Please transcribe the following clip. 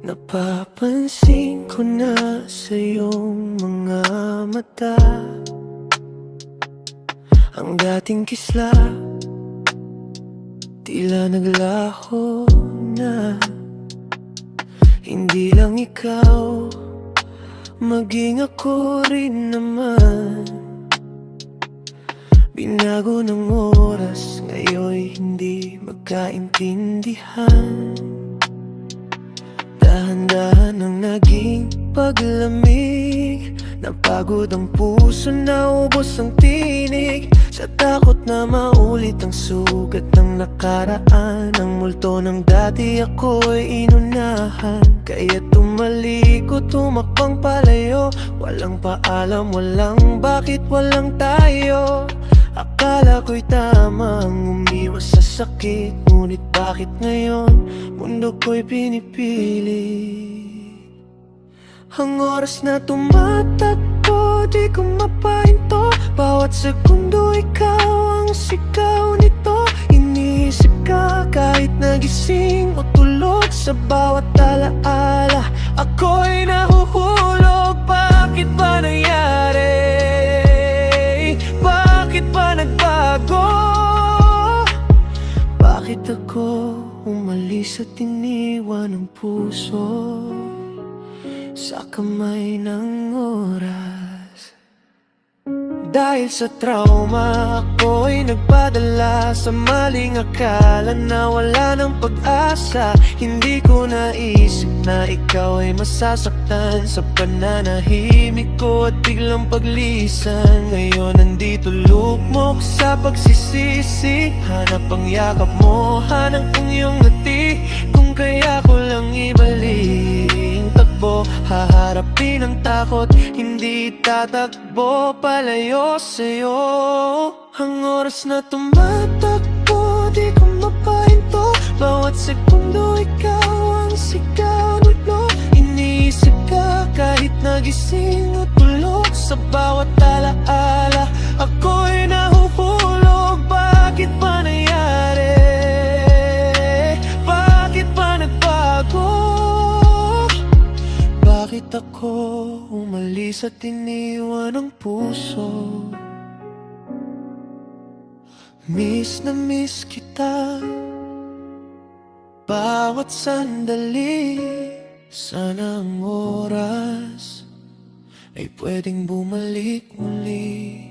Napapansin ko na sa iyong mga mata ang dating kisla, tila naglaho na. Hindi lang ikaw, maging ako rin naman. Binago ng oras, ngayon'y hindi magkaintindihan. Dahan-dahan ang naging paglamig, napagod ang puso, naubos ang tinig. Sa takot na maulit ang sugat ng nakaraan, ang multo ng dati ako'y inunahan. Kaya tumalikod, tumakbang palayo, walang paalam, walang bakit, walang tayo. Akala ko'y tamang umiwas sa sakit, ngunit bakit ngayon mundo ko'y pinipili? Ang oras na tumatakbo, di ko mapahinto. Bawat segundo ikaw ang sigaw nito. Iniisip ka kahit nagising o tulog. Sa bawat alaala, ako'y nahuhulog. Bakit ba nangyari? Bakit ba nagbago? Bakit ako umalis at iniwan ang puso sa kamay ng oras? Dahil sa trauma, ako'y nagpadala sa maling akala na wala ng pag-asa. Hindi ko naisip na ikaw ay masasaktan sa pananahimik ko at biglang paglisan. Ngayon nandito lugmok sa pagsisisi, hanap ang yakap mo, hanap ang iyong ngiti. Kung kaya ko lang ibalik takbo, haharapin ang takot, hindi tatakbo palayo sa'yo. Ang oras na tumatakbo, di ko mapahinto. Bawat segundo ikaw ang sigaw nito. Iniisip ka kahit nagising o tulog. Sa bawat alaala, ako'y nahuhulog. Bakit ba nangyari? Bakit ba nagbago? Bakit ako umalis at iniwan ang puso? Miss na miss kita bawat sandali. Sana ang oras ay pwedeng bumalik muli.